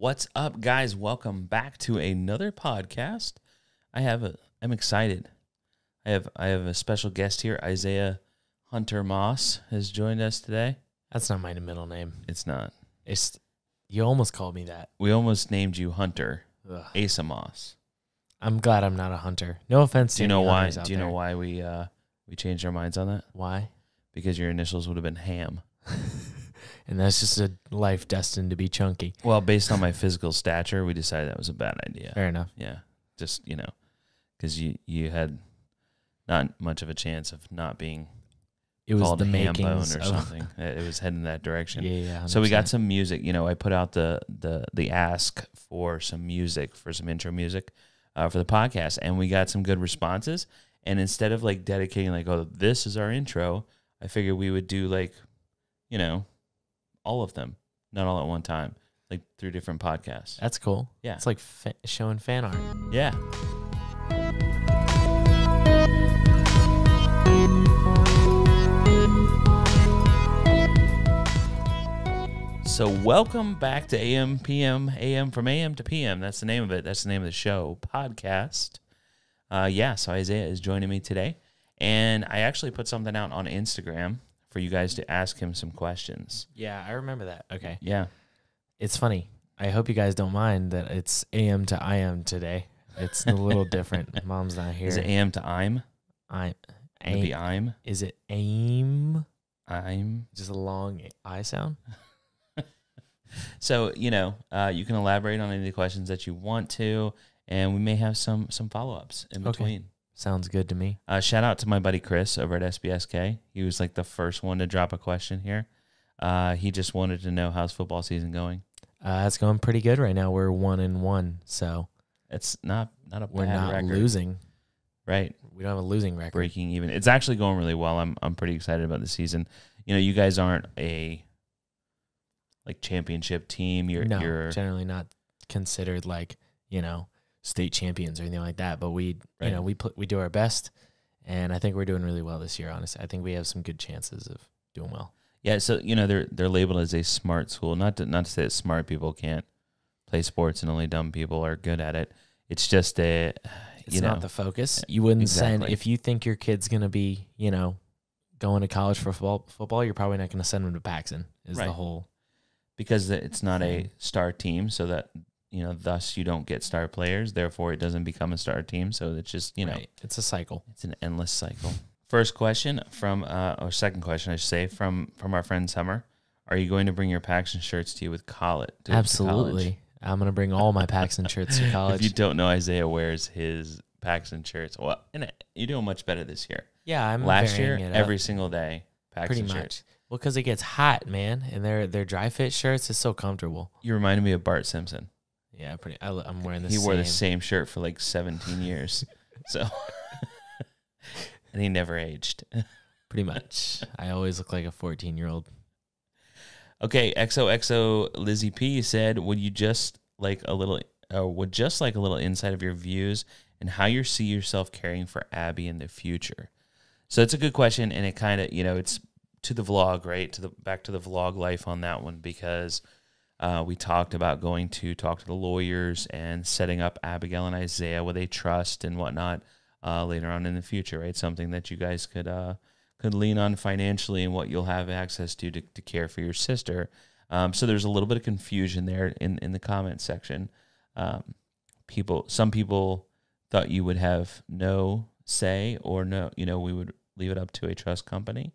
What's up, guys? Welcome back to another podcast. I'm excited. I have a special guest here. Isaiah Hunter Moss has joined us today. That's not my middle name. It's not. You almost called me that. We almost named you Hunter. Ugh. Asa Moss. I'm glad I'm not a hunter. No offense to Do you know any why? hunters out Do you know there. why we changed our minds on that? Why? Because your initials would have been Ham. And that's just a life destined to be chunky. Well, based on my physical stature, we decided that was a bad idea. Fair enough. Yeah, just because you had not much of a chance of not being It was called the ham bone makings or of, something. It was heading that direction. Yeah. So we got 100%. some music. I put out the ask for some music, for some intro music for the podcast, and we got some good responses. And instead of dedicating this is our intro, I figured we would do all of them, not all at one time, through different podcasts. That's cool. Yeah. It's like showing fan art. Yeah. So welcome back to AM, PM, AM from AM to PM. That's the name of it. That's the name of the show, podcast. So Isaiah is joining me today. And I actually put something out on Instagram for you guys to ask him some questions. Yeah, I remember that. Okay. Yeah. It's funny. I hope you guys don't mind that it's AM to IM today. It's a little different. Mom's not here. Is it AM to I'm? Aim. Maybe I'm? Is it aim? I'm. Just a long I sound? So, you can elaborate on any of the questions that you want to, and we may have some follow-ups in between. Okay. Sounds good to me. Shout out to my buddy Chris over at SBSK. He was the first one to drop a question here. He just wanted to know, how's football season going? It's going pretty good right now. We're 1-1, so It's not a we're bad not record. Losing. Right. We don't have a losing record. Breaking even. It's actually going really well. I'm pretty excited about the season. You guys aren't a championship team. You're generally not considered state champions or anything like that. But we do our best, and I think we're doing really well this year. Honestly, I think we have some good chances of doing well. Yeah. So they're labeled as a smart school. Not to say that smart people can't play sports and only dumb people are good at it. It's just It's not the focus. You wouldn't send if you think your kid's gonna be going to college for football. You're probably not going to send them to Paxton. Is Right. the whole. Because it's not a thing. star team, so that thus you don't get star players. Therefore, it doesn't become a star team. So it's just Right. It's a cycle. it's an endless cycle. First question or second question, I should say, from our friend Summer. Are you going to bring your Paxton shirts to you with college? Absolutely. I'm going to bring all my Paxton shirts to college. If you don't know, Isaiah wears his Paxton shirts. Well, and you're doing much better this year. Yeah, I'm Last year, varying it up. every single day, Paxton Pretty shirts. much. Well, because it gets hot, man, and their dry fit shirts is so comfortable. You reminded me of Bart Simpson. Yeah, I'm wearing the He same. wore the same shirt for 17 years. So, and he never aged. Pretty much. I always look like a 14-year-old. Okay, XOXO Lizzie P said, would just like a little insight of your views and how you see yourself caring for Abby in the future? So it's a good question, and it kind of, it's to the vlog, right? Back to the vlog life on that one, because we talked about going to talk to the lawyers and setting up Abigail and Isaiah with a trust and whatnot later on in the future, right? Something that you guys could lean on financially and what you'll have access to care for your sister. So there's a little bit of confusion there in the comment section. Some people thought you would have no say, or no, we would leave it up to a trust company.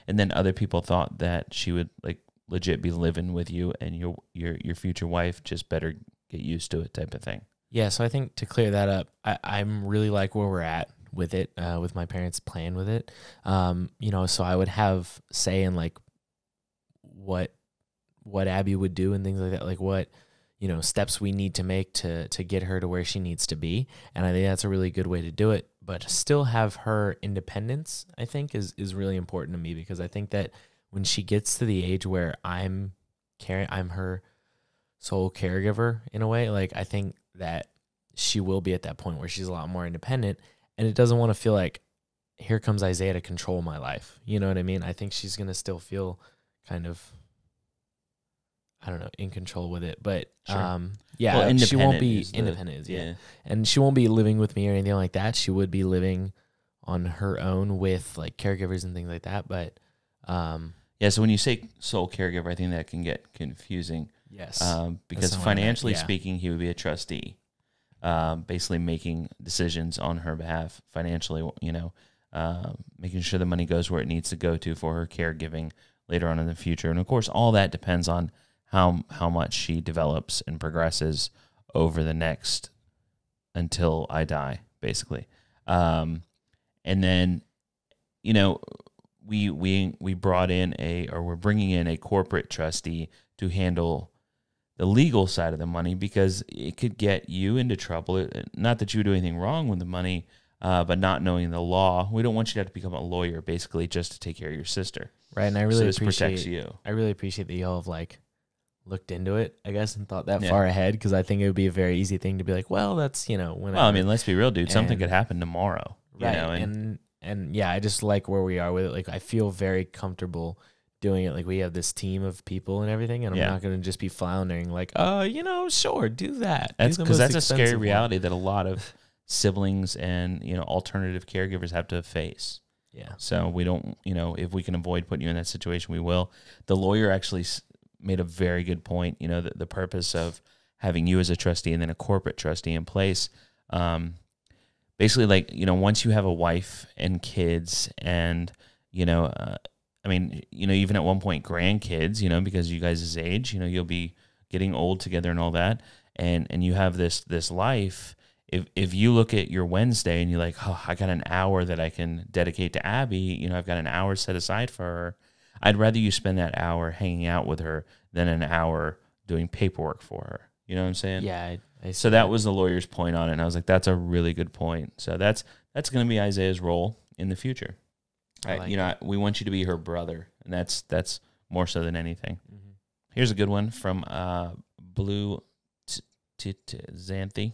And then other people thought that she would legit be living with you, and your future wife just better get used to it, type of thing. Yeah, so I think to clear that up, I'm really like where we're at with it, with my parents playing with it. So I would have say in what Abby would do and things like that, what steps we need to make to get her to where she needs to be. And I think that's a really good way to do it. But still have her independence, I think, is really important to me, because I think that when she gets to the age where I'm her sole caregiver in a way, I think that she will be at that point where she's a lot more independent, and it doesn't want to feel like here comes Isaiah to control my life. You know what I mean? I think she's going to still feel kind of, I don't know, in control with it. But Sure. yeah, Well, she won't independent be is independent. And she won't be living with me or anything like that. She would be living on her own with like caregivers and things like that. But yeah. So when you say sole caregiver, I think that can get confusing. yes, Because not what I meant, financially yeah. speaking, he would be a trustee, basically making decisions on her behalf financially. Making sure the money goes where it needs to go to for her caregiving later on in the future. And of course, all that depends on how much she develops and progresses over the next until I die, basically. And then, we brought in we're bringing in a corporate trustee to handle the legal side of the money, because it could get you into trouble. Not that you would do anything wrong with the money, but not knowing the law. We don't want you to have to become a lawyer basically just to take care of your sister. Right, and I So really this protects appreciate you. I really appreciate that y'all have like looked into it, I guess, and thought that Yeah. far ahead, because I think it would be a very easy thing to be like, well, that's whenever. Well, I mean, let's be real, dude. Something And- could happen tomorrow. right, And and yeah, I just like where we are with it. Like, I feel very comfortable doing it. Like, we have this team of people and everything, and I'm Yeah. not going to just be floundering like, sure, do that. that's Do the because most that's a scary expensive one. reality that a lot of siblings and alternative caregivers have to face. Yeah, So we don't, if we can avoid putting you in that situation, we will. The lawyer actually made a very good point. The purpose of having you as a trustee and then a corporate trustee in place, basically, like, once you have a wife and kids and, even at one point grandkids, because you guys' age, you'll be getting old together and all that. And you have this life. If you look at your Wednesday and you're like, oh, I got an hour that I can dedicate to Abby, I've got an hour set aside for her. I'd rather you spend that hour hanging out with her than an hour doing paperwork for her. You know what I'm saying? yeah. So that was the lawyer's point on it, and I was like, that's a really good point. So that's going to be Isaiah's role in the future. I like We want you to be her brother, and that's more so than anything. Mhm. Here's a good one from Blue Xanthi.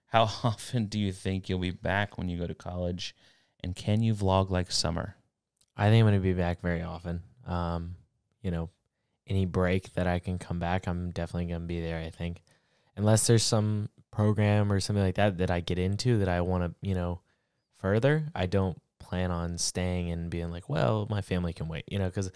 How often do you think you'll be back when you go to college, and can you vlog like summer? I think I'm going to be back very often. Any break that I can come back, I'm definitely going to be there, I think. Unless there's some program or something like that I get into that I want to, further, I don't plan on staying and being like, well, my family can wait, because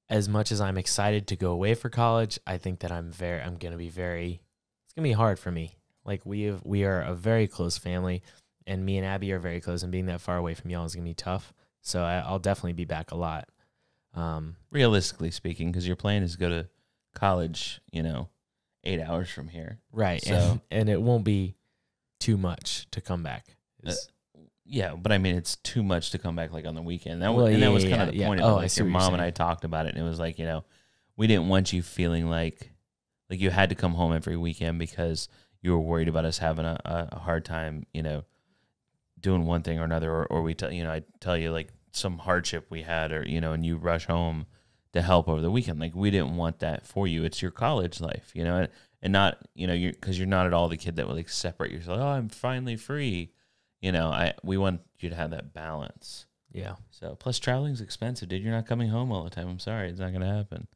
as much as I'm excited to go away for college, I think that it's going to be hard for me. Like, we are a very close family, and me and Abby are very close, and being that far away from y'all is going to be tough. So I'll definitely be back a lot. Realistically speaking, because your plan is to go to college, 8 hours from here. Right. So- And it won't be too much to come back. Yeah, but I mean, it's too much to come back like on the weekend. That Well, was, yeah, was yeah, kind of the yeah. point Oh, of it. I Like see your what you're mom and saying. I talked about it, and it was like, we didn't want you feeling like you had to come home every weekend because you were worried about us having a hard time, doing one thing or another, or I tell you like some hardship we had, or and you rush home to help over the weekend. Like, we didn't want that for you. It's your college life, and not because you're not at all the kid that would like separate yourself. Oh, I'm finally free. We want you to have that balance. Yeah. So plus traveling's expensive, dude. You're not coming home all the time. I'm sorry, it's not gonna happen.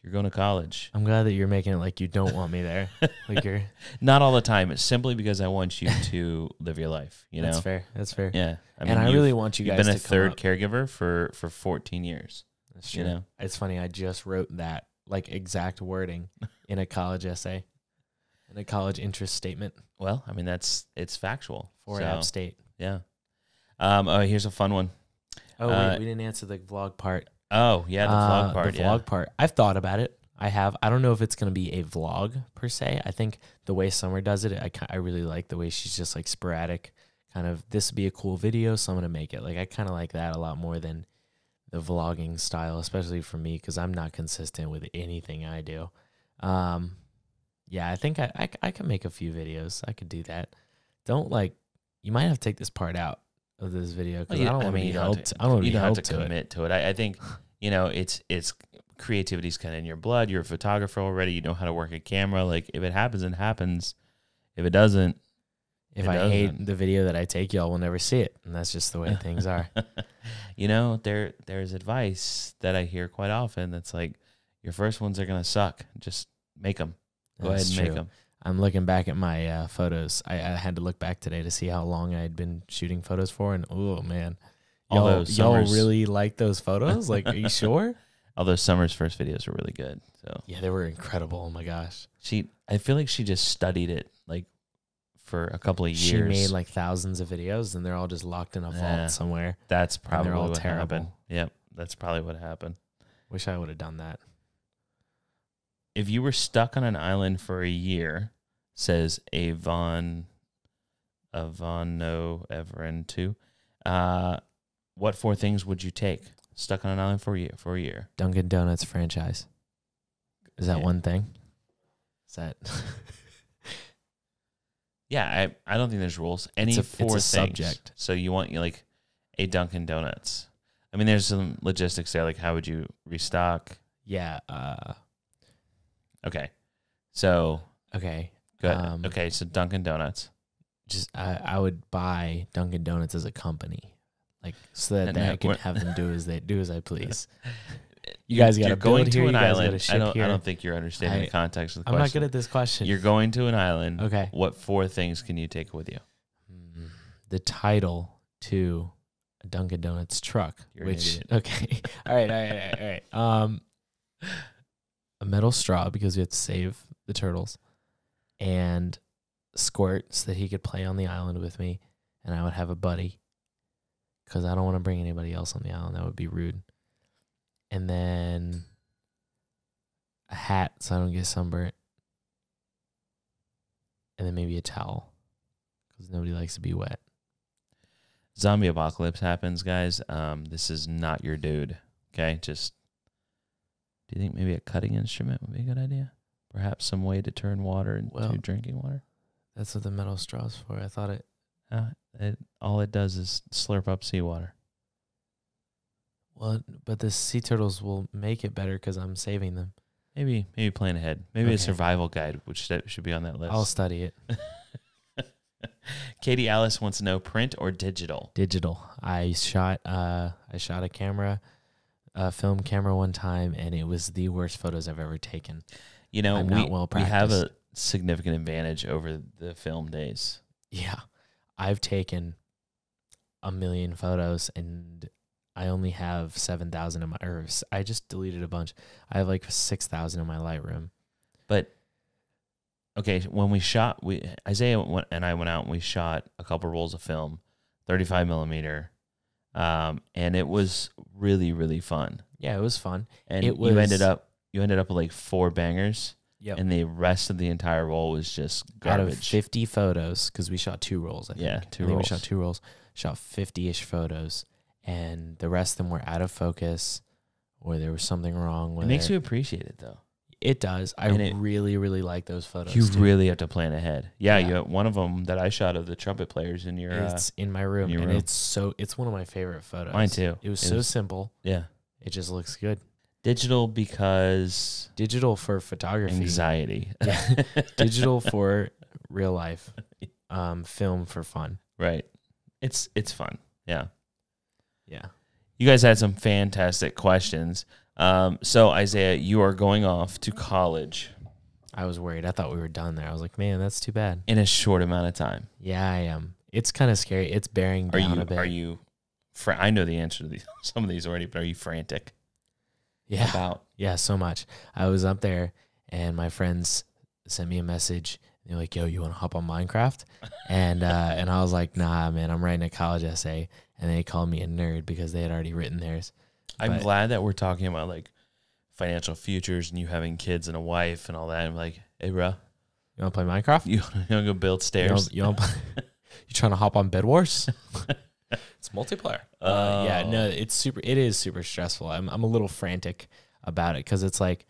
You're going to college. I'm glad that you're making it like you don't want me there. Like, you're. Not all the time. It's simply because I want you to live your life. That's fair. That's fair. Yeah. And I really want you guys You've been to a come third up. caregiver for 14 years. That's true. You know? It's funny. I just wrote that like exact wording in a college essay, in a college interest statement Well, I mean, it's factual. for App State. Yeah. Here's a fun one. Oh, wait, we didn't answer the vlog part. Oh, yeah, the vlog part. The vlog part. I've thought about it. I have. I don't know if it's going to be a vlog per se. I think the way Summer does it, I really like the way she's just like sporadic. Kind of, this would be a cool video, so I'm going to make it. Like, I kind of like that a lot more than the vlogging style, especially for me, because I'm not consistent with anything I do. Yeah, I think I can make a few videos. I could do that. You might have to take this part out of this video because I don't want to be held. I don't want to be held to commit to it. I think it's creativity's kind of in your blood. You're a photographer already. You know how to work a camera. Like, if it happens, it happens. If it doesn't, if I hate the video that I take, y'all will never see it, and that's just the way things are. There's advice that I hear quite often that's like, Your first ones are gonna suck. Just make them. Go ahead and make them. I'm looking back at my photos. I had to look back today to see how long I had been shooting photos for, and oh man, y'all really like those photos? Like, are you sure? All those Summer's first videos were really good. So yeah, they were incredible. Oh my gosh, I feel like she just studied it like for a couple of years. She made like thousands of videos, and they're all just locked in a vault somewhere. That's probably what terrible. happened. Yep, that's probably what happened. Wish I would have done that. If you were stuck on an island for a year, says Avon No Everin 2, what 4 things would you take? Stuck on an island for a year. Dunkin' Donuts franchise. Is that one thing? Is that? Yeah, I don't think there's rules. Any 4 things. Subject. So you want like a Dunkin' Donuts. I mean, there's some logistics there. Like, how would you restock? Yeah. Okay. So. Okay. Good. Okay. So Dunkin' Donuts. Just I would buy Dunkin' Donuts as a company, like so that I could have them do as I please. You guys got to going build to here. An you guys island. got to ship here. I don't think you're understanding the context of the I'm question. not good at this question. You're going to an island. Okay. What 4 things can you take with you? The title to a Dunkin' Donuts truck. You're an idiot. Okay. All right. A metal straw because we have to save the turtles, and Squirt so that he could play on the island with me, and I would have a buddy because I don't want to bring anybody else on the island. That would be rude. And then a hat so I don't get sunburnt, and then maybe a towel because nobody likes to be wet. Zombie apocalypse happens, guys. This is not your dude. Okay, just do you think maybe a cutting instrument would be a good idea? Perhaps some way to turn water into drinking water. That's what the metal straw's for. I thought all it does is slurp up seawater. Well, but the sea turtles will make it better because I'm saving them. Maybe plan ahead. Maybe a survival guide, which should be on that list. I'll study it. Katie Alice wants to know print or digital. Digital. I shot a film camera one time, and it was the worst photos I've ever taken. You know, I'm not well practiced. We have a significant advantage over the film days. Yeah. I've taken 1 million photos, and I only have 7,000 in my, or I just deleted a bunch. I have like 6,000 in my Lightroom. But okay, when we shot, Isaiah and I went out and we shot a couple rolls of film, 35 millimeter, and it was really, really fun. Yeah, it was fun. And you ended up with like 4 bangers. Yep. And the rest of the entire roll was just garbage. Out of 50 photos, because we shot 2 rolls, I think. Yeah, 2 rolls. We shot 2 rolls, shot 50-ish photos, and the rest of them were out of focus, or there was something wrong with it. It makes you appreciate it, though. It does. I really, really like those photos. You really have to plan ahead. Yeah, you have one of them that I shot of the trumpet players in your. It's in my room, and it's one of my favorite photos. Mine too. It was so simple. Yeah, it just looks good. Digital because digital for photography. Anxiety. Yeah. Digital for real life. Film for fun. Right. It's fun. Yeah. Yeah. You guys had some fantastic questions. So Isaiah, you are going off to college. I was worried. I thought we were done there. I was like, man, that's too bad. In a short amount of time. Yeah, I am. It's kind of scary. It's bearing down a bit. Are you? I know the answer to some of these already, but are you frantic? Yeah. Yeah, so much. I was up there, and my friends sent me a message. They're like, yo, you want to hop on Minecraft? And I was like, nah, man, I'm writing a college essay. And they called me a nerd because they had already written theirs. I'm glad that we're talking about like financial futures and you having kids and a wife and all that. I'm like, hey, bro. You want to play Minecraft? You want to go build stairs? You trying to hop on Bed Wars? It's multiplayer. Yeah, no, it is super stressful. I'm a little frantic about it because it's like,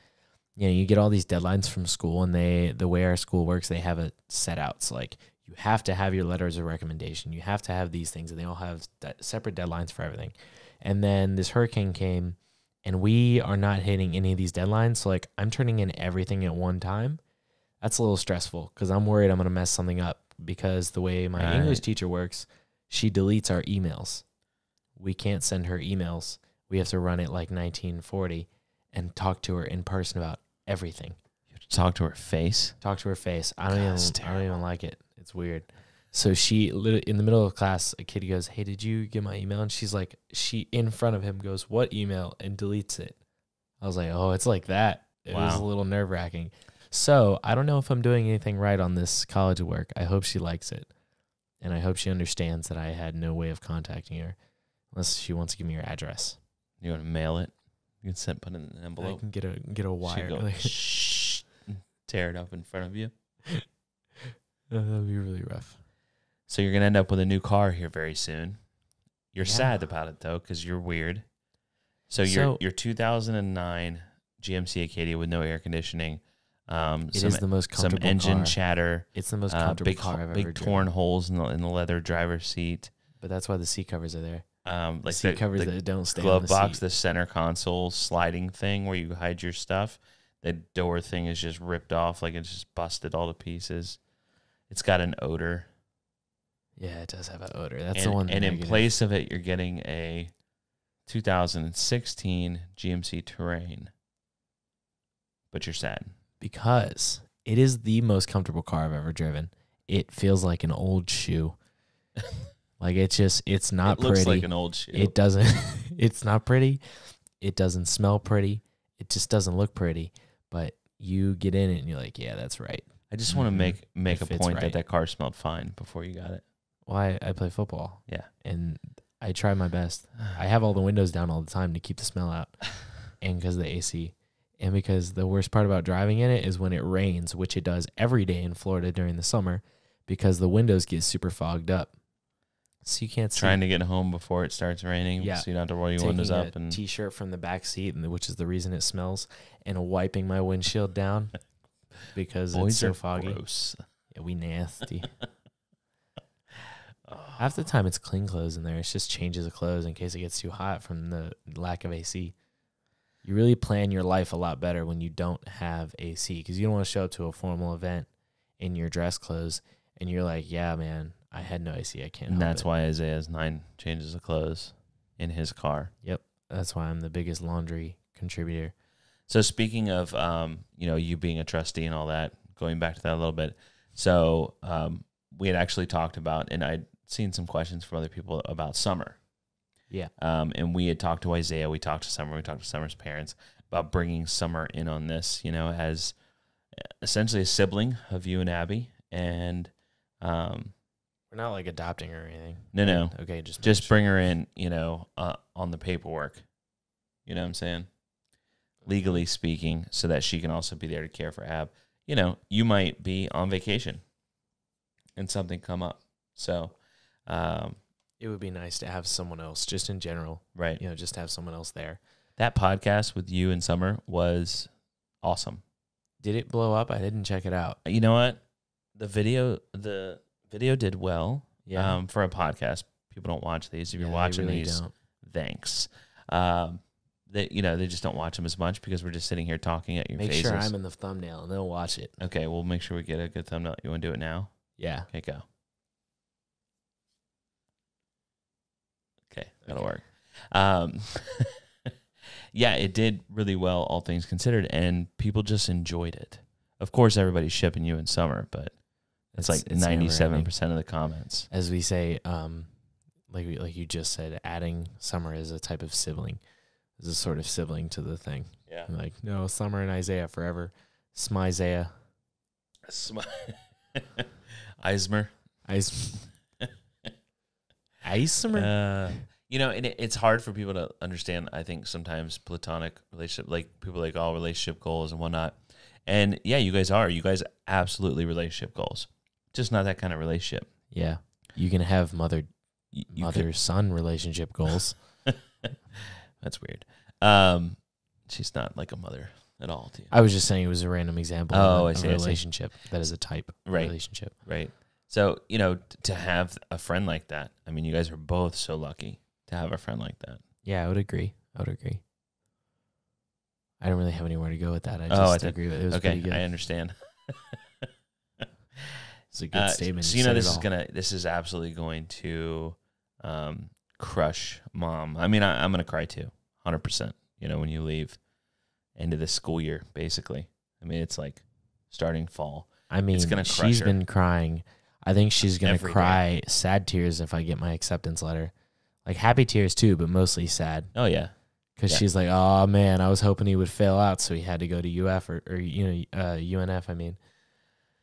you know, you get all these deadlines from school, and the way our school works, they have it set out. So like, you have to have your letters of recommendation. You have to have these things, and they all have separate deadlines for everything. And then this hurricane came, and we are not hitting any of these deadlines. So like, I'm turning in everything at one time. That's a little stressful because I'm worried I'm going to mess something up because the way my English teacher works, she deletes our emails. We can't send her emails. We have to run it like 1940. and talk to her in person about everything. You have to talk to her face. Talk to her face. I That's don't even like it. It's weird. So she, in the middle of class, a kid goes, "Hey, did you get my email?" And she's like, she in front of him goes, "What email?" and deletes it. I was like, oh, it's like that. It was a little nerve wracking. So I don't know if I'm doing anything right on this college work. I hope she likes it. And I hope she understands that I had no way of contacting her unless she wants to give me her address. You want to mail it? You can put it in an envelope. I can get a wire. She'd go, shh, tear it up in front of you. That would be really rough. So you're going to end up with a new car here very soon. You're Yeah. sad about it, though, because you're weird. So your 2009 GMC Acadia with no air conditioning. It is the most comfortable some engine car. chatter. It's the most comfortable big, car I've ever big driven. torn holes in the leather driver's seat. But that's why the seat covers are there. Like seat covers the that don't stay on glove the box, seat. the center console sliding thing where you hide your stuff. The door thing is just ripped off, like it's just busted all to pieces. It's got an odor. Yeah, it does have an odor. That's and, the one. And in negative. place of it, you're getting a 2016 GMC Terrain. But you're sad. Because it is the most comfortable car I've ever driven. It feels like an old shoe. Like it's not it looks pretty. like an old shoe. It doesn't. It's not pretty. It doesn't smell pretty. It just doesn't look pretty. But you get in it and you're like, yeah, that's right. I just want to make It a fits point right. that car smelled fine before you got it. Well, I play football. Yeah. And I try my best. I have all the windows down all the time to keep the smell out. And because of the AC. And because the worst part about driving in it is when it rains, which it does every day in Florida during the summer, because the windows get super fogged up. So you can't see. Trying to get home before it starts raining, Yeah. so you don't have to roll your Taking windows up. a And T-shirt from the back seat, which is the reason it smells, and wiping my windshield down because boys it's so are foggy. gross. Yeah, we nasty. Half the time it's clean clothes in there. It's just changes of clothes in case it gets too hot from the lack of AC. You really plan your life a lot better when you don't have AC because you don't want to show up to a formal event in your dress clothes and you're like, yeah, man, I had no AC. I can't. And help that's it. why Isaiah has 9 changes of clothes in his car. Yep. That's why I'm the biggest laundry contributor. So speaking of, you being a trustee and all that, going back to that a little bit. So we had actually talked about, and I'd seen some questions from other people about Summer. Yeah. And we had talked to Isaiah, we talked to Summer, we talked to Summer's parents about bringing Summer in on this, as essentially a sibling of you and Abby. And We're not like adopting her or anything. No. Okay, just bring her in, on the paperwork. You know what I'm saying? Legally speaking, so that she can also be there to care for Ab. You might be on vacation and something come up. So, it would be nice to have someone else, just in general. right. Just have someone else there. That podcast with you and Summer was awesome. Did it blow up? I didn't check it out. You know what? The video did well. Yeah. For a podcast, people don't watch these. If you're Yeah, they watching really these, don't. thanks. They just don't watch them as much because we're just sitting here talking at your Make faces. sure I'm in the thumbnail and they'll watch it. Okay, we'll make sure we get a good thumbnail. You want to do it now? Yeah. Okay, go. Okay, that'll Okay. work. Yeah, it did really well, all things considered, and people just enjoyed it. Of course, everybody's shipping you in Summer, but it's like never ending. 97% of the comments. As we say, like you just said, adding Summer as a type of sibling, as a sort of sibling to the thing. Yeah. Like, no, Summer and Isaiah forever. Smizaiah. Eismer. Eismer? And it's hard for people to understand, I think, sometimes platonic relationship, like people like all relationship goals and whatnot. And yeah, you guys absolutely relationship goals. Just not that kind of relationship. Yeah. You can have You could- mother-son relationship goals. That's weird. She's not like a mother at all to you. I was just saying it was a random example Oh, of I see, a I see. relationship that is a type of Right. relationship. Right. So, to have a friend like that, I mean, you guys are both so lucky to have a friend like that. Yeah, I would agree. I don't really have anywhere to go with that. I I just did. agree with it. It was Okay, pretty good. I understand. It's a good statement. So, You said this it all. this is absolutely going to crush Mom. I mean, I'm gonna cry too, 100%. When you leave, end of the school year, basically. I mean, it's like starting fall. I mean, It's gonna crush she's her. been crying. I think she's going to Every cry sad tears if I get my acceptance letter. Like happy tears too, but mostly sad. Oh, yeah. Because Yeah. she's like, oh, man, I was hoping he would fail out, so he had to go to UF or UNF, I mean.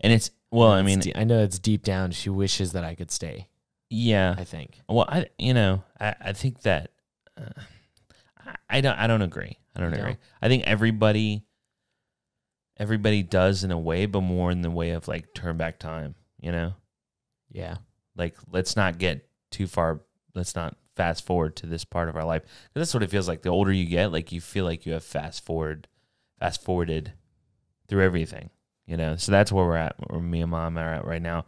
And it's, well, I It's mean, I know it's deep down. She wishes that I could stay, yeah. I think. Well, I think that I don't agree. I don't You agree. don't? I think everybody does in a way, but more in the way of like turn back time, Yeah. Like let's not get too far. Let's not fast forward to this part of our life. 'Cause that's what it feels like. The older you get, like you feel like you have fast forwarded through everything. So that's where we're at, where me and mom are at right now.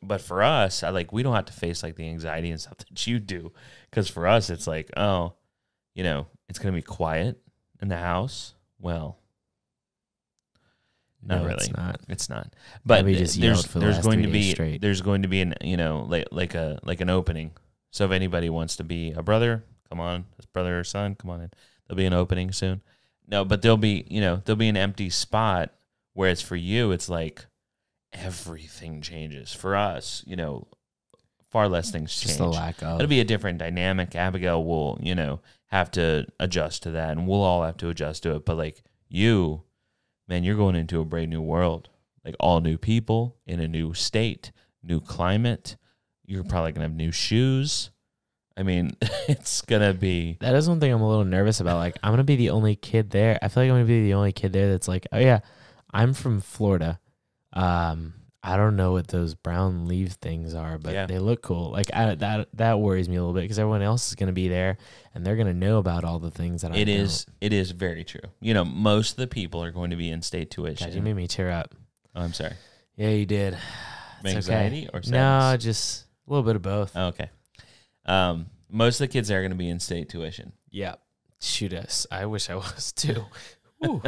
But for us, we don't have to face like the anxiety and stuff that you do. Because for us, it's like, oh, it's gonna be quiet in the house. Well, not No, really. it's not. It's not. But Abby just yelled for the last 3 days straight. There's going to be an like an opening. So if anybody wants to be a brother, come on, this brother or son, come on in. There'll be an opening soon. No, but there'll be an empty spot. Whereas for you, it's like everything changes. For us, far less things change. Just the lack of. It'll be a different dynamic. Abigail will, have to adjust to that, and we'll all have to adjust to it. But like you, man, you're going into a brand new world. Like all new people in a new state, new climate. You're probably gonna have new shoes. I mean, it's gonna be. That is one thing I'm a little nervous about. Like, I'm gonna be the only kid there. I feel like I'm gonna be the only kid there that's like, oh yeah, I'm from Florida. I don't know what those brown leaf things are, but Yeah. they look cool. Like that worries me a little bit because everyone else is gonna be there and they're gonna know about all the things that I It don't. is very true. Most of the people are going to be in-state tuition. God, you made me tear up. Oh, I'm sorry. Yeah, you did. It's Anxiety or sadness? No, just a little bit of both. Oh, okay. Most of the kids are going to be in-state tuition. Yeah. Shoot us. I wish I was too. Ooh.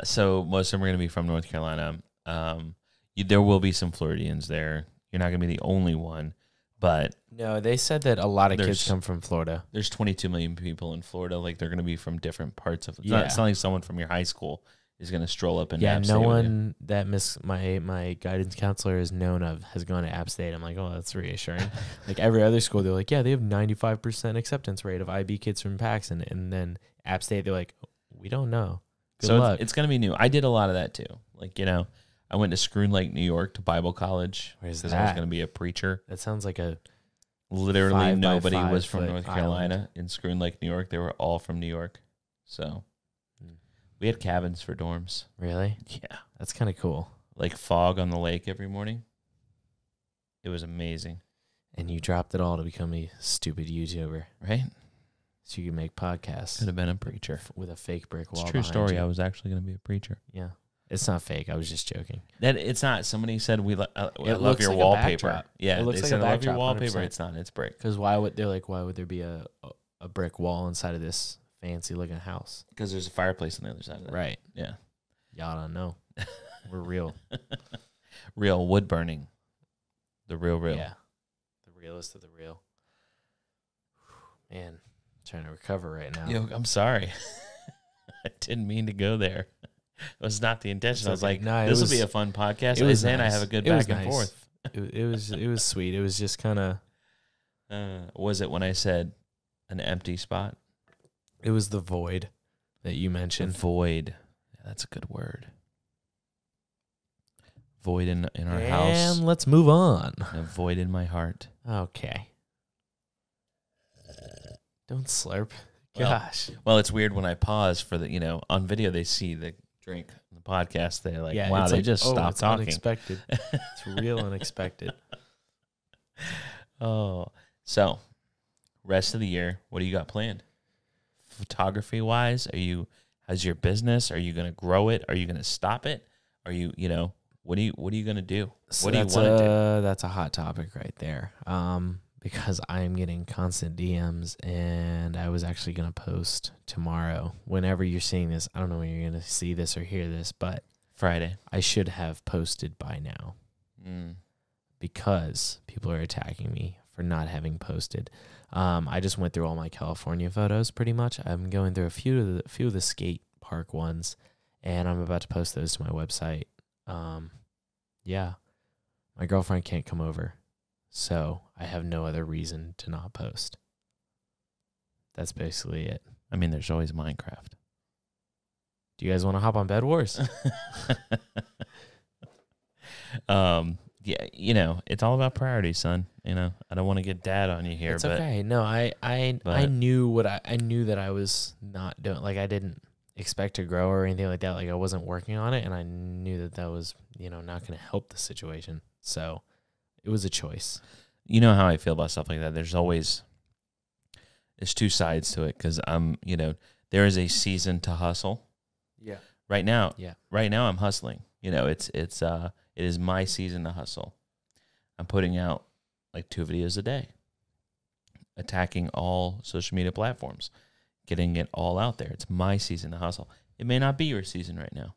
So most of them are going to be from North Carolina. There will be some Floridians there. You're not going to be the only one, but No, they said that a lot of There's- kids come from Florida. there's 22 million people in Florida. Like they're going to be from different parts of. Yeah. It's not like someone from your high school is going to stroll up and Yeah, App no State with you. one that my guidance counselor is known of has gone to App State. I'm like, oh, that's reassuring. Like every other school, they're like, yeah, they have 95% acceptance rate of IB kids from Paxton, and then App State, they're like, we don't know. Good So luck. it's going to be new. I did a lot of that too. Like I went to Scroon Lake, New York, to Bible college Where's because I was that? going to be a preacher. That sounds like a Literally 5 by nobody 5 was from foot North island. Carolina in Scroon Lake, New York. They were all from New York. So Hmm. we had cabins for dorms. really. Yeah. That's kind of cool. Like fog on the lake every morning. It was amazing, And you dropped it all to become a stupid YouTuber, right? so you can make podcasts Could have been a preacher. with a fake brick It's wall. a true behind story. you. I was actually going to be a preacher. Yeah, it's not fake. I was just joking. That it's not. Somebody said I love looks your like a wallpaper. backdrop. Yeah, It looks they like said a I love your backdrop, wallpaper. 100%. It's not. It's brick. Because why would there be a brick wall inside of this fancy looking house? Because there's a fireplace on the other side of that. Right. Yeah. Y'all don't know. We're real. Real wood burning. The real. Yeah. The realest of the real. Man, trying to recover right now. Yo, I'm sorry. I didn't mean to go there. It was not the intention. It's I was okay. like, No, it this will was- be a fun podcast. it was and I nice. have a good It was back and nice. forth. It was sweet. It was just kind of. Was it when I said an empty spot? It was the void that you A mentioned. void. Yeah, that's a good word. Void in our and house. let's move on. And a void in my heart. Okay. Don't slurp. Well, Gosh. Well, it's weird when I pause for the, on video they see the drink. On the podcast, they're like, wow, it's they like, just stopped it's talking. Unexpected. It's real unexpected. Oh, so rest of the year, what do you got planned? Photography wise, how's your business? Are you going to grow it? Are you going to stop it? Are you, what are you going to do? So What do you that's want to do? That's a hot topic right there. Because I'm getting constant DMs, and I was actually gonna post tomorrow. Whenever you're seeing this, I don't know when you're gonna see this or hear this, but Friday. I should have posted by now Mm. because people are attacking me for not having posted. I just went through all my California photos pretty much. I'm going through a few of the skate park ones, and I'm about to post those to my website. Yeah, my girlfriend can't come over, so I have no other reason to not post. That's basically it. I mean, there's always Minecraft. Do you guys want to hop on Bed Wars? Yeah, you know, it's all about priorities, son. You know, I don't want to get dad on you here, It's but okay. No, I knew I knew that I was not doing, like, I didn't expect to grow or anything like that. Like, I wasn't working on it, and I knew that was, you know, not going to help the situation. So it was a choice. you know how I feel about stuff like that. There's two sides to it, because you know, there is a season to hustle. Yeah. Right now, Yeah. Right now I'm hustling. You know, it is my season to hustle. I'm putting out like 2 videos a day, attacking all social media platforms, getting it all out there. It's my season to hustle. It may not be your season right now.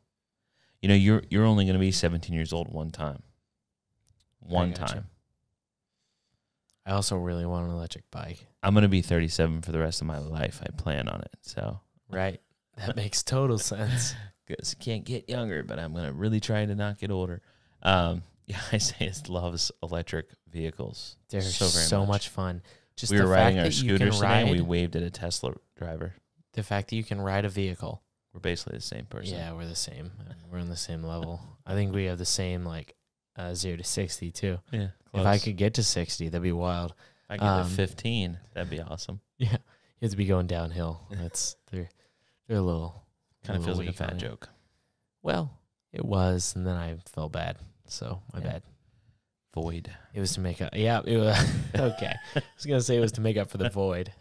You know, you're only going to be 17 years old one time. One gotcha. time. I also really want an electric bike. I'm going to be 37 for the rest of my life. I plan on it. So, Right. That makes total sense. because you can't get younger, but I'm going to really try to not get older. Yeah, Isaiah loves electric vehicles. They're so very so much. much fun. Just We the were fact riding our that you can scooters today, and we ride, waved at a Tesla driver. the fact that you can ride a vehicle. We're basically the same person. Yeah, we're the same. We're on the same level. I think we have the same, like, 0 to 60 too. Yeah. If I could get to 60, that'd be wild. I get to 15, that'd be awesome. Yeah, you have to be going downhill. They're a little Kind of feels like a weak on fat it. joke. Well, it was, and then I felt bad. So my bad. Void. It was to make up. Yeah, it was okay. I was gonna say it was to make up for the void.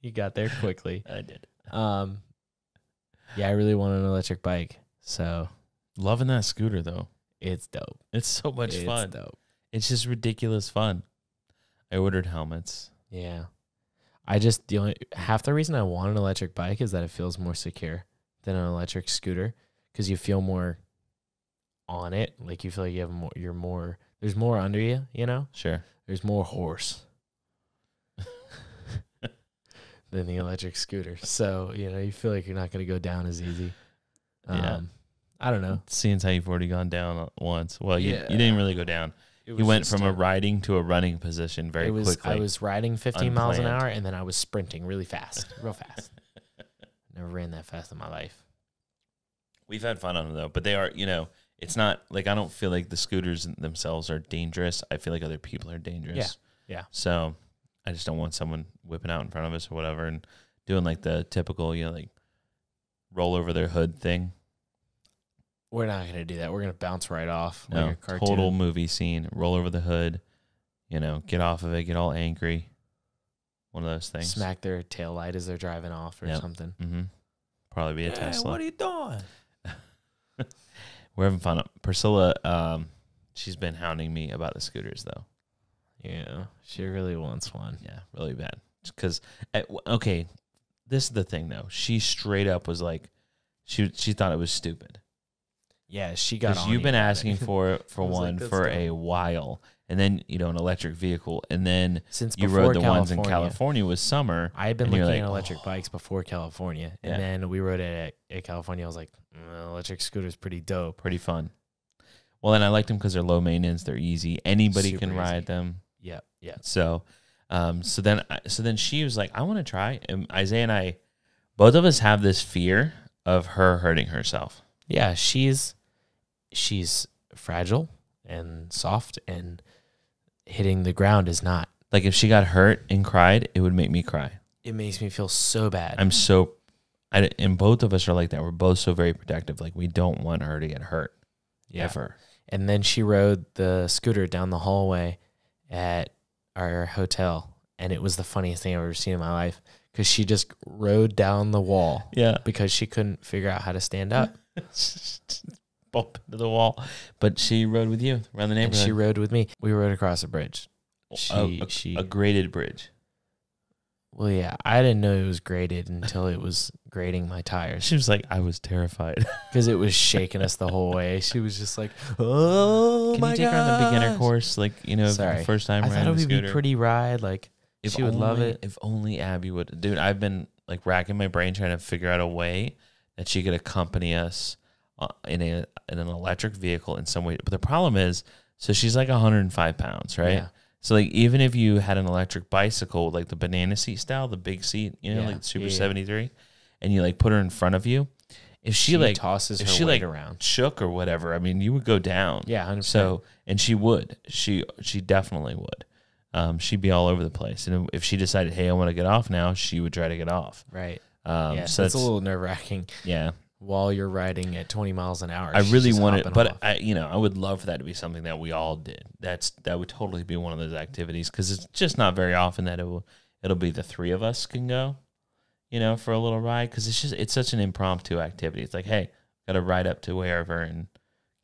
You got there quickly. I did. Yeah, I really want an electric bike, so Loving that scooter, though. it's dope. It's so much It's fun. dope. It's just ridiculous fun. I ordered helmets. Yeah, half the reason I want an electric bike is that it feels more secure than an electric scooter, because you feel more on it. Like, you feel like you have more. There's more under you. You know, Sure. there's more horse than the electric scooter. So, you know, you feel like you're not going to go down as easy. Yeah. I don't know. Seeing how you've already gone down once. Well, you Yeah. didn't really go down. It You went just from a riding to a running position very quickly. I was riding 15 miles an Unplanned. hour, and then I was sprinting really fast, real fast. Never ran that fast in my life. We've had fun on them, though. But they are, you know, it's not like, I don't feel like the scooters themselves are dangerous. I feel like other people are dangerous. Yeah. So I just don't want someone whipping out in front of us or whatever and doing like the typical, you know, like roll over their hood thing. We're not going to do that. We're going to bounce right off. No, like a cartoon. total movie scene. Roll over the hood, you know, get off of it, get all angry. One of those things. Smack their tail light as they're driving off or Yep. something. Mm-hmm. Probably be a Tesla. What are you doing? We're having fun. Priscilla, she's been hounding me about the scooters, though. Yeah, she really wants one. Yeah, really bad. Because, okay, this is the thing, though. She straight up was like, she thought it was stupid. Yeah, she got Because on you've you been about asking it. for I was like, one "That's for dumb." a while. And then, you know, an electric vehicle. And then Since you before rode the ones in California. California was summer. I had been and you're looking like, at electric "Oh." bikes before California, and Yeah. then we rode it at California. I was like, electric scooter's pretty dope. Pretty fun. Well, and I liked them because they're low maintenance. They're easy. Anybody Super can ride easy. them. Yeah. So, so then she was like, I want to try. And Isaiah and I, both of us have this fear of her hurting herself. Yeah, she's fragile and soft, and hitting the ground is not. Like if she got hurt and cried, it would make me cry. It makes me feel so bad. And both of us are like that. We're both so very protective. Like we don't want her to get hurt. Yeah. Ever. And then she rode the scooter down the hallway at our hotel, and it was the funniest thing I've ever seen in my life, because she just rode down the wall Yeah. because she couldn't figure out how to stand up. Bump into the wall. But she rode with you around the And neighborhood. she rode with me. We rode across a bridge. A graded bridge. Well, yeah, I didn't know it was graded until it was grading my tires She was like, I was terrified. because it was shaking us the whole way. She was just like, "Oh Can my you take her on the beginner gosh." course? Like, you know, Sorry. the first time I thought riding it the would be scooter. pretty ride. Like she would love it. If only Abby would. Dude, I've been like racking my brain trying to figure out a way that she could accompany us in an electric vehicle in some way. But the problem is, so she's like 105 pounds, right? Yeah. So like even if you had an electric bicycle, like the banana seat style, the big seat, you know, Yeah. like Super Yeah. 73, and you like put her in front of you, if she like tosses if her she weight like around. shook or whatever, I mean, you would go down. Yeah, 100%. So, and she would. She definitely would. She'd be all over the place. And if she decided, hey, I want to get off now, she would try to get off. Right. Yeah, So it's a little nerve wracking yeah. while you're riding at 20 miles an hour. I she's really just want it, hopping but off. I would love for that to be something that we all did. That would totally be one of those activities because it's just not very often that it'll be the three of us can go, you know, for a little ride because it's such an impromptu activity. It's like, hey, got to ride up to wherever and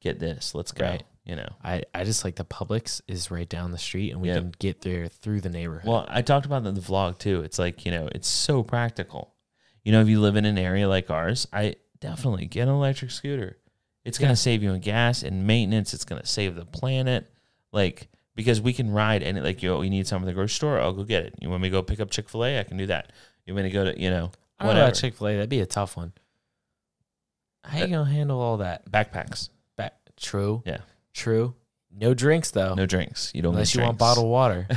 get this. Let's go. Right. You know. I just like the Publix is right down the street and we Yep. can get there through the neighborhood. Well, I talked about that in the vlog too. It's like, you know, it's so practical. You know, if you live in an area like ours, I definitely get an electric scooter. It's going to save you in gas and maintenance. It's going to save the planet. Like, because we can ride and like, you need something at the grocery store, I'll go get it. You want me to go pick up Chick-fil-A? I can do that. You want me to go to, you know, I don't know whatever. about Chick-fil-A. That'd be a tough one. How you going to handle all that? Backpacks. True. Yeah. True. No drinks, though. No drinks. You don't Unless get you want drinks. bottled water.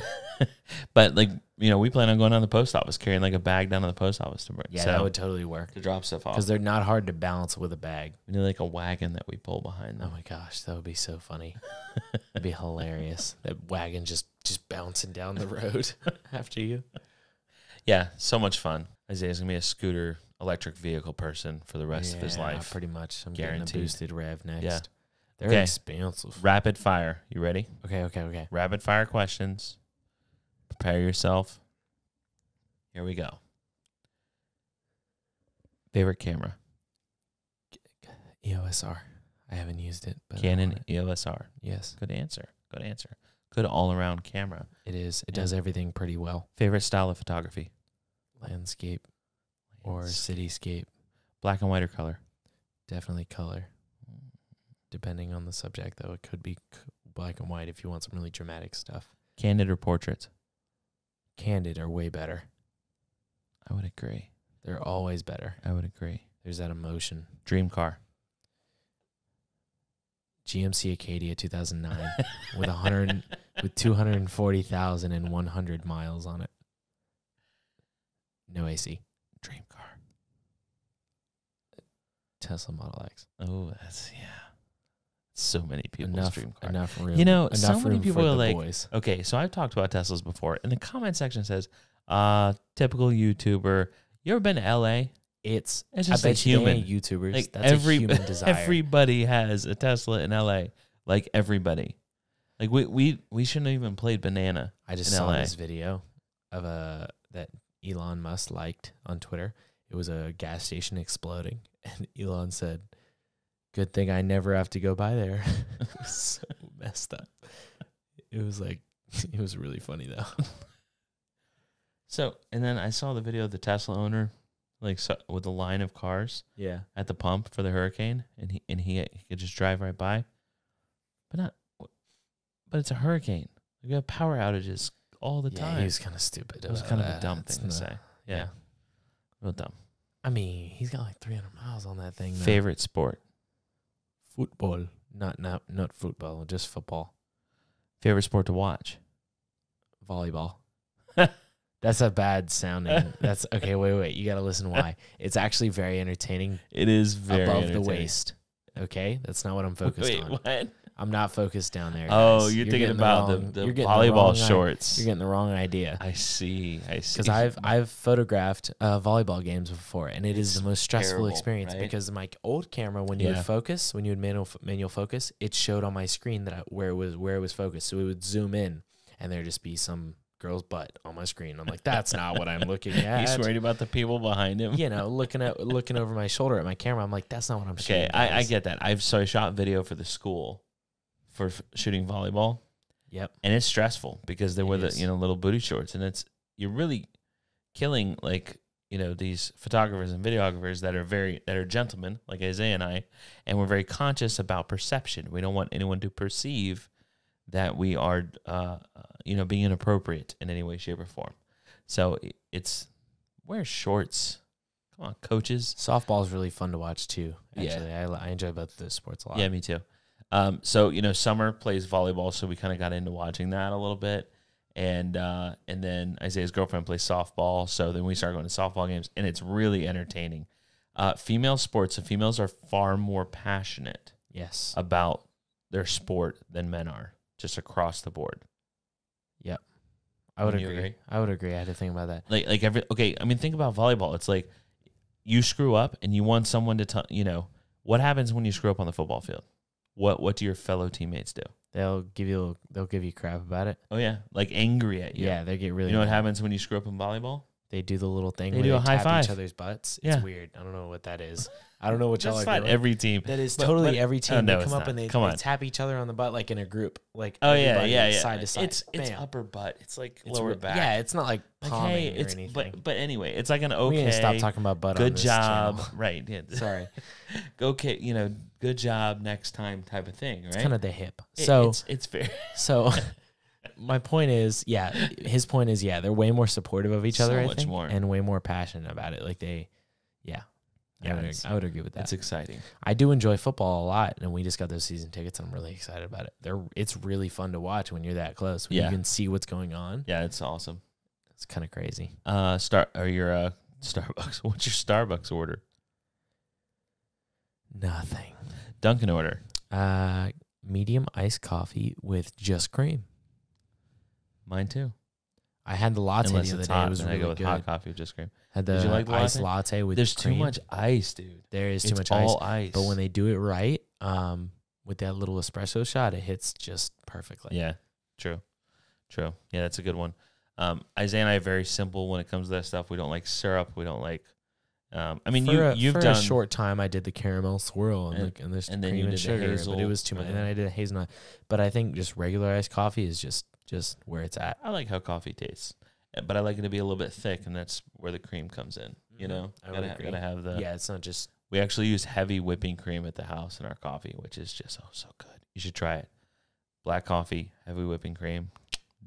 But like, you know, we plan on going down to the post office, carrying like a bag down to the post office to bring. Yeah, so, that would totally work. to drop stuff off. Because they're not hard to balance with a bag. We need like a wagon that we pull behind Oh them. my gosh, that would be so funny. That'd be hilarious. That wagon just bouncing down the road after you. Yeah, so much fun. Isaiah's gonna be a scooter electric vehicle person for the rest of his Yeah, life. pretty much. I'm Guaranteed. getting a boosted rev next. Yeah. They're Okay. expensive. Rapid fire. You ready? Okay. Rapid fire questions. Prepare yourself. Here we go. Favorite camera? EOS R. I haven't used it. But I Canon want it. EOS R. Yes, Good answer. Good answer. Good all around camera. it is. It Yeah. does everything pretty well. Favorite style of photography? Landscape or cityscape. Black and white or color? Definitely color. Depending on the subject, though, it could be black and white if you want some really dramatic stuff. Candid or portraits? Candid are way better. I would agree. They're always better. I would agree. There's that emotion. Dream car? GMC Acadia 2009 with 240,100 miles on it. No AC. Dream car. Tesla Model X. Oh, that's, yeah. So many people's dream car. Enough room. You know, enough so many room people for are the like, boys. okay, so I've talked about Teslas before, and the comment section says, typical YouTuber. You ever been to LA? It's It's I just bet like you human. ain't YouTubers. Like That's a human desire. everybody has a Tesla in LA. Like everybody. Like we shouldn't have even played Banana. I just in saw LA. this video of that Elon Musk liked on Twitter. It was a gas station exploding, and Elon said, "Good thing I never have to go by there." It was so messed up. It was like, it was really funny though. So, and then I saw the video of the Tesla owner, like with a line of cars Yeah, at the pump for the hurricane, and he could just drive right by, but it's a hurricane. We have power outages all the time. he was kind of stupid. It was about kind of a that. dumb It's thing to not- say. Yeah, real dumb. I mean, he's got like 300 miles on that thing. Though. Favorite sport? Football, not football, just football. Favorite sport to watch? Volleyball. That's a bad sounding. That's okay. Wait. You got to listen why. It's actually very entertaining It is very above the entertaining. waist. Okay, that's not what I'm focused Wait, on. what? I'm not focused down there. Oh, guys. you're thinking getting about wrong- the you're getting volleyball wrong shorts. You're getting the wrong idea. I see. Because I've photographed volleyball games before, and it is the most stressful terrible, experience right? because my old camera, when you Yeah. would focus, when you would manual focus, it showed on my screen that where it was focused. So it would zoom in, and there'd just be some girl's butt on my screen. I'm like, that's not what I'm looking at. He's worried about the people behind him. You know, looking over my shoulder at my camera. I'm like, that's not what I'm shooting. Okay, I guys. get that. I shot video for the school for shooting volleyball, Yep. and it's stressful because they It wear the is. little booty shorts, and you're really killing like, you know, these photographers and videographers that are gentlemen like Isaiah and I, and we're very conscious about perception. We don't want anyone to perceive that we are, you know, being inappropriate in any way, shape, or form. So it's wear shorts. Come on, coaches. Softball is really fun to watch too. Actually, Yeah. I enjoy both those sports a lot. Yeah, me too. So, you know, Summer plays volleyball, so we kind of got into watching that a little bit. And then Isaiah's girlfriend plays softball, so then we started going to softball games, and it's really entertaining. Female sports, the females are far more passionate Yes. about their sport than men are, just across the board. Yep. I would Wouldn't you agree. agree? I would agree. I had to think about that. I mean, think about volleyball. It's like you screw up, and you want someone to you know, what happens when you screw up on the football field? What do your fellow teammates do? They'll give you crap about it. Oh yeah, like angry at you. Yeah, they get really. You know what mad. happens when you screw up in volleyball? They do the little thing They where do they a high tap five. each other's butts. Yeah. It's weird. I don't know what that is. I don't know what y'all That's are not doing. every team. That is But- totally but- every oh, team. no, They it's come up not. and they Come on. tap each other on the butt like in a group. Like Oh yeah, everybody, yeah, yeah. side to side. It's Bam. upper butt. It's like It's lower re- back. Yeah, it's not like Like, palming hey, or it's anything. but anyway, it's like an okay. We need to stop talking about butt. on Good this job, channel. right? Yeah. Sorry, Okay, you know, good job next time type of thing, right? it's kind of the hip. It- So it's fair. So my point is, yeah, his point is, yeah, they're way more supportive of each So other, I much think, more. and way more passionate about it. Like I would agree with that. It's exciting. I do enjoy football a lot, and we just got those season tickets, and I'm really excited about it. It's really fun to watch when you're that close, when Yeah. you can see what's going on. Yeah, it's awesome. It's kind of crazy. Your Starbucks. What's your Starbucks order? Nothing. Dunkin' order. Medium iced coffee with just cream. Mine too. I had the latte Unless the other it's day. hot, It was then really I go with good. hot coffee with just cream. Had Did the you like the iced latte? latte with There's cream. too much ice, dude. There is too It's much ice. all ice. But when they do it right, with that little espresso shot, it hits just perfectly. Yeah, true. Yeah, that's a good one. Isaiah and I are very simple when it comes to that stuff. We don't like syrup. We don't like. I mean, you've for done a short time. I did the caramel swirl and there's and then cream you and did the sugar, hazel. but it was too much. And then I did a hazelnut. But I think just regular iced coffee is just where it's at. I like how coffee tastes, but I like it to be a little bit thick, and that's where the cream comes in. You know, I would agree. gotta have the. Yeah, it's not just We actually use heavy whipping cream at the house in our coffee, which is just so good. You should try it. Black coffee, heavy whipping cream,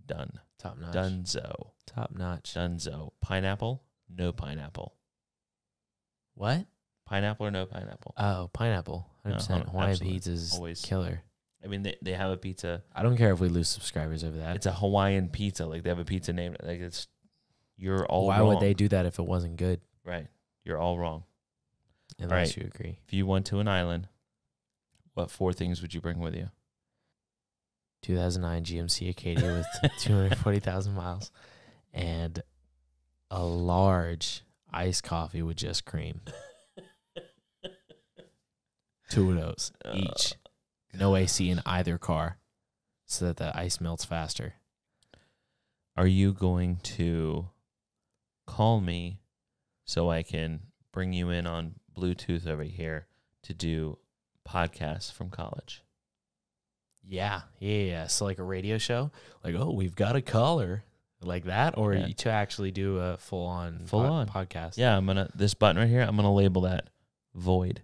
done. top notch. Dunzo. Top notch. Dunzo. Pineapple? No pineapple. What? Pineapple or no pineapple? Oh, pineapple. 100%. Hawaiian absolutely. pizza is Always. killer. I mean, they have a pizza. I don't care if we lose subscribers over that. It's a Hawaiian pizza. Like they have a pizza named like it's. You're all Why wrong. would they do that if it wasn't good? Right. You're all wrong. Unless right. you agree. If you went to an island, what 4 things would you bring with you? 2009 GMC Acadia with 240,000 miles and a large iced coffee with just cream. 2 of those each. No AC in either car so that the ice melts faster. Are you going to call me so I can bring you in on Bluetooth over here to do podcasts from college? Yeah. So like a radio show, like, oh, we've got a caller like that, or Yeah. to actually do a full-on podcast. Yeah, this button right here, I'm gonna label that void.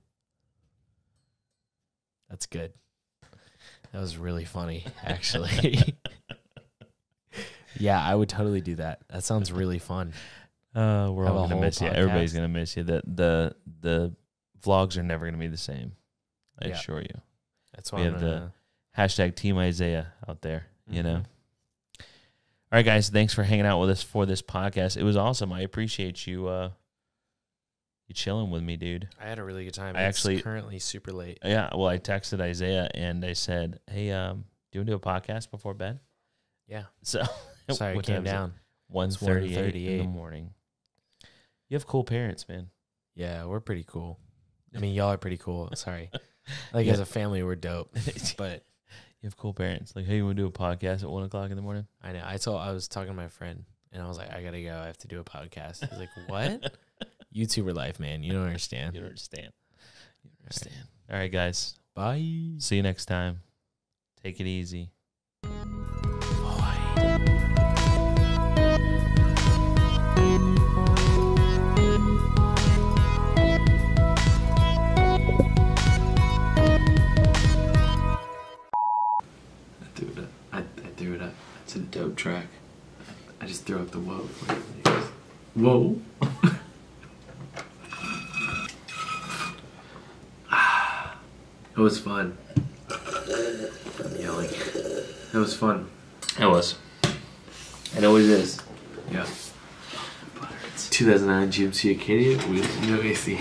That's good. That was really funny, actually. Yeah, I would totally do that. That sounds really fun. We're Have all a gonna whole miss you. podcast. Everybody's gonna miss you. The vlogs are never gonna be the same. I Yeah. assure you. That's why We I'm have gonna, Hashtag Team Isaiah out there. You know. Mhm. All right, guys. Thanks for hanging out with us for this podcast. It was awesome. I appreciate you. You chilling with me, dude. I had a really good time. I It's actually- currently super late. Yeah. Well, I texted Isaiah and I said, "Hey, do you want to do a podcast before bed?" Yeah. So Sorry, I what came time is it? down. 1:38 in the 1:38. morning. You have cool parents, man. Yeah, we're pretty cool. I mean, y'all are pretty cool. Sorry. Like, Yeah. as a family, we're dope. But You have cool parents. Like, hey, you want to do a podcast at 1:00 in the morning? I know. I was talking to my friend, and I was like, I got to go. I have to do a podcast. He's like, what? YouTuber life, man. You don't understand. You don't understand. You don't understand. All right, guys. Bye. See you next time. Take it easy. Void. threw it up. I threw it up. It's a dope track. I just threw up the whoa. Whoa. It was fun. I'm yelling. It was fun. It was. It always is. Yeah. 2009 GMC Acadia with no AC.